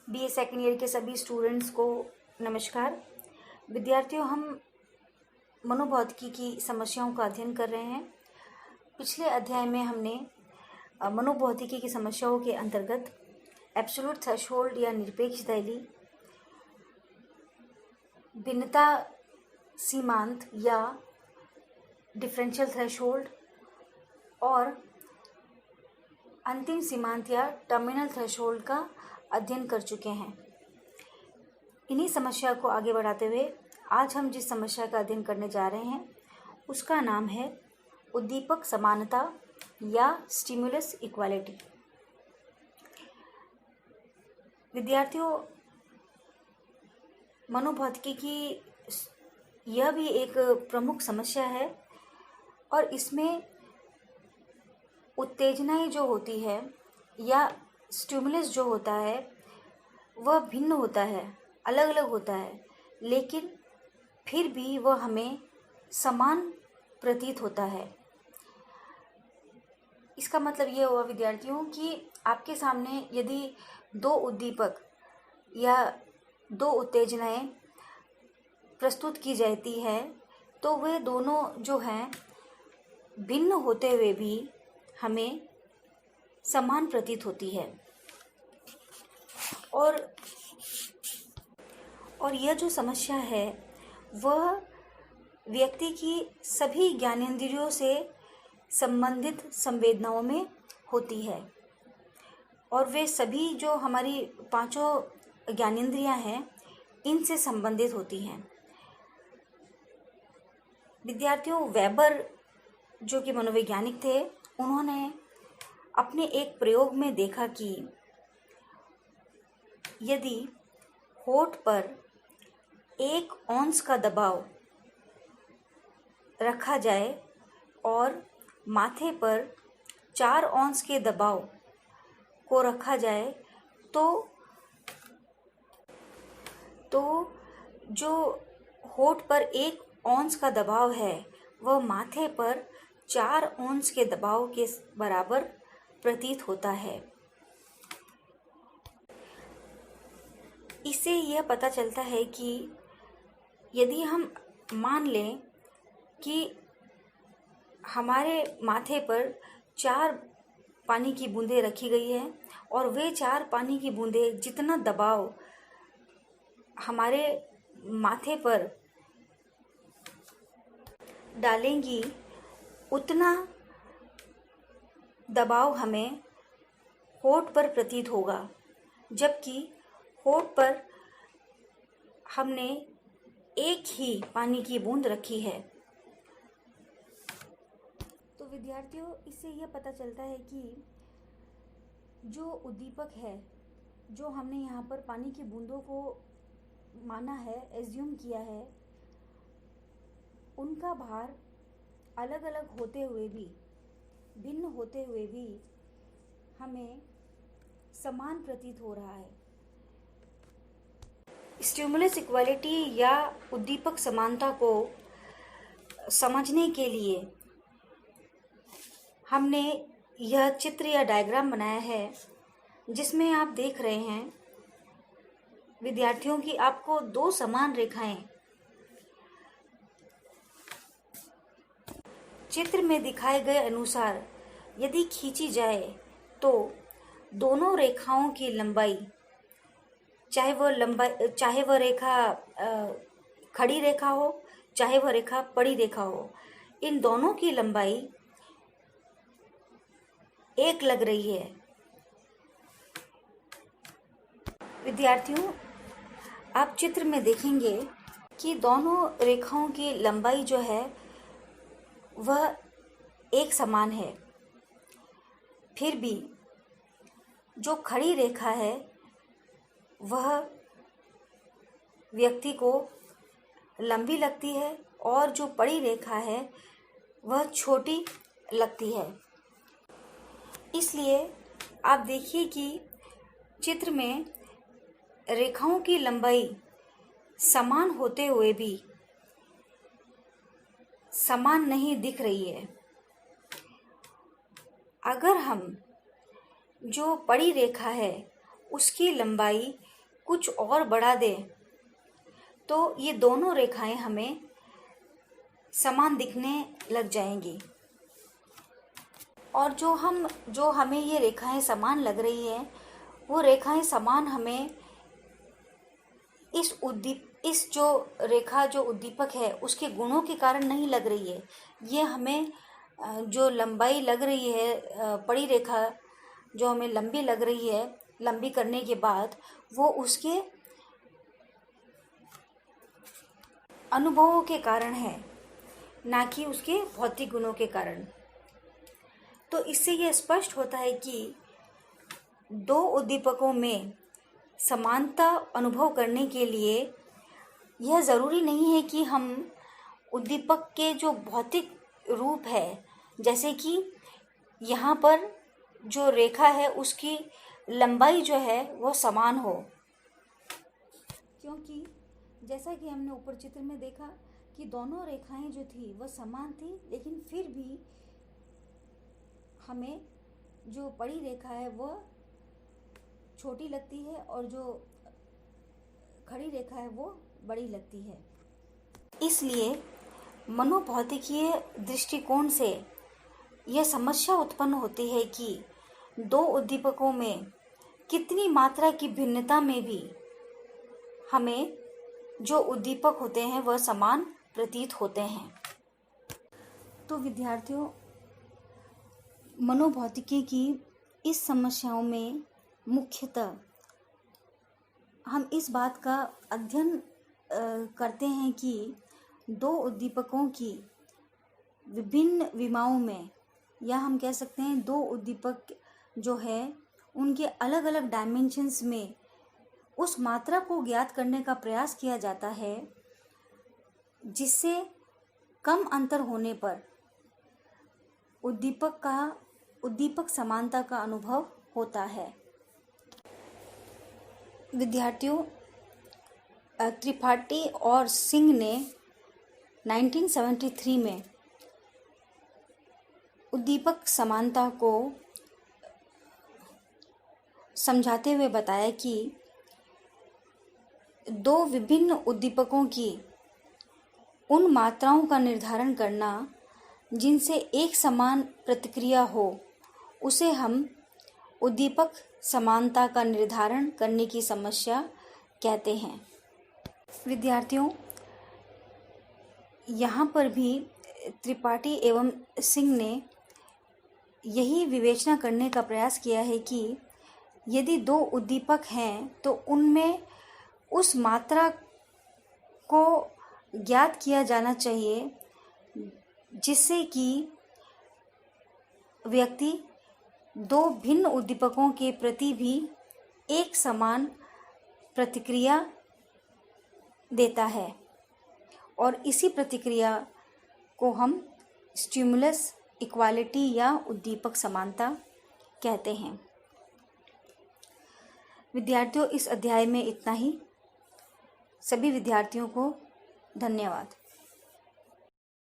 BA second year के सभी students को नमस्कार। विद्यार्थियों, हम मनोभौतिकी की समस्याओं का अध्ययन कर रहे हैं। पिछले अध्याय में हमने मनोभौतिकी की समस्याओं के अंतर्गत एब्सोल्यूट थ्रेशोल्ड या निरपेक्ष दहली, भिन्नता सीमांत या डिफरेंशियल थ्रेशोल्ड और अंतिम सीमांत या टर्मिनल थ्रेशोल्ड का अध्ययन कर चुके हैं। इन्हीं समस्या को आगे बढ़ाते हुए आज हम जिस समस्या का अध्ययन करने जा रहे हैं उसका नाम है उद्दीपक समानता या स्टिमुलस इक्वालिटी। विद्यार्थियों, मनोभौतिकी की यह भी एक प्रमुख समस्या है और इसमें उत्तेजनाएं जो होती है या स्टिमुलस जो होता है वह भिन्न होता है, अलग अलग होता है, लेकिन फिर भी वह हमें समान प्रतीत होता है। इसका मतलब ये हुआ विद्यार्थियों कि आपके सामने यदि दो उद्दीपक या दो उत्तेजनाएं प्रस्तुत की जाती है तो वे दोनों जो हैं भिन्न होते हुए भी हमें समान प्रतीत होती है। और यह जो समस्या है वह व्यक्ति की सभी ज्ञानेंद्रियों से संबंधित संवेदनाओं में होती है और वे सभी जो हमारी पांचों ज्ञानेंद्रियां हैं इनसे संबंधित होती हैं। विद्यार्थियों, वेबर जो कि मनोवैज्ञानिक थे, उन्होंने अपने एक प्रयोग में देखा कि यदि होठ पर 1 औंस का दबाव रखा जाए और माथे पर 4 औंस के दबाव को रखा जाए तो जो होठ पर 1 औंस का दबाव है वह माथे पर 4 औंस के दबाव के बराबर प्रतीत होता है। इससे यह पता चलता है कि यदि हम मान लें कि हमारे माथे पर 4 पानी की बूंदें रखी गई है और वे 4 पानी की बूंदें जितना दबाव हमारे माथे पर डालेंगी उतना दबाव हमें होठ पर प्रतीत होगा, जबकि होठ पर हमने एक ही पानी की बूंद रखी है। तो विद्यार्थियों, इससे यह पता चलता है कि जो उद्दीपक है, जो हमने यहाँ पर पानी की बूंदों को माना है, एज्यूम किया है, उनका भार अलग अलग होते हुए भी, भिन्न होते हुए भी हमें समान प्रतीत हो रहा है। स्टिमुलस इक्वालिटी या उद्दीपक समानता को समझने के लिए हमने यह चित्र या डायग्राम बनाया है, जिसमें आप देख रहे हैं विद्यार्थियों की आपको 2 समान रेखाएं चित्र में दिखाए गए अनुसार यदि खींची जाए तो दोनों रेखाओं की लंबाई, चाहे वह रेखा खड़ी रेखा हो, चाहे वह रेखा पड़ी रेखा हो, इन दोनों की लंबाई एक लग रही है। विद्यार्थियों, आप चित्र में देखेंगे कि दोनों रेखाओं की लंबाई जो है वह एक समान है। फिर भी जो खड़ी रेखा है वह व्यक्ति को लंबी लगती है और जो पड़ी रेखा है वह छोटी लगती है। इसलिए आप देखिए कि चित्र में रेखाओं की लंबाई समान होते हुए भी समान नहीं दिख रही है। अगर हम जो पड़ी रेखा है उसकी लंबाई कुछ और बढ़ा दें तो ये दोनों रेखाएं हमें समान दिखने लग जाएंगी। और जो हमें ये रेखाएं समान लग रही हैं, वो रेखाएं समान हमें इस जो रेखा जो उद्दीपक है उसके गुणों के कारण नहीं लग रही है। ये हमें जो लंबाई लग रही है, बड़ी रेखा जो हमें लंबी लग रही है, लंबी करने के बाद वो उसके अनुभवों के कारण है, ना कि उसके भौतिक गुणों के कारण। तो इससे यह स्पष्ट होता है कि दो उद्दीपकों में समानता अनुभव करने के लिए यह ज़रूरी नहीं है कि हम उद्दीपक के जो भौतिक रूप है, जैसे कि यहाँ पर जो रेखा है उसकी लंबाई जो है वो समान हो, क्योंकि जैसा कि हमने ऊपर चित्र में देखा कि दोनों रेखाएं जो थी वह समान थी, लेकिन फिर भी हमें जो बड़ी रेखा है वह छोटी लगती है और जो खड़ी रेखा है वो बड़ी लगती है। इसलिए मनोभौतिकीय दृष्टिकोण से यह समस्या उत्पन्न होती है कि दो उद्दीपकों में कितनी मात्रा की भिन्नता में भी हमें जो उद्दीपक होते हैं वह समान प्रतीत होते हैं। तो विद्यार्थियों, मनोभौतिकी की इस समस्याओं में मुख्यतः हम इस बात का अध्ययन करते हैं कि दो उद्दीपकों की विभिन्न विमाओं में, या हम कह सकते हैं दो उद्दीपक जो है उनके अलग अलग डायमेंशंस में उस मात्रा को ज्ञात करने का प्रयास किया जाता है जिससे कम अंतर होने पर उद्दीपक समानता का अनुभव होता है। विद्यार्थियों, त्रिपाठी और सिंह ने 1973 में उद्दीपक समानता को समझाते हुए बताया कि दो विभिन्न उद्दीपकों की उन मात्राओं का निर्धारण करना जिनसे एक समान प्रतिक्रिया हो, उसे हम उद्दीपक समानता का निर्धारण करने की समस्या कहते हैं। विद्यार्थियों, यहाँ पर भी त्रिपाठी एवं सिंह ने यही विवेचना करने का प्रयास किया है कि यदि दो उद्दीपक हैं तो उनमें उस मात्रा को ज्ञात किया जाना चाहिए जिससे कि व्यक्ति दो भिन्न उद्दीपकों के प्रति भी एक समान प्रतिक्रिया देता है, और इसी प्रतिक्रिया को हम स्टिमुलस इक्वालिटी या उद्दीपक समानता कहते हैं। विद्यार्थियों, इस अध्याय में इतना ही। सभी विद्यार्थियों को धन्यवाद।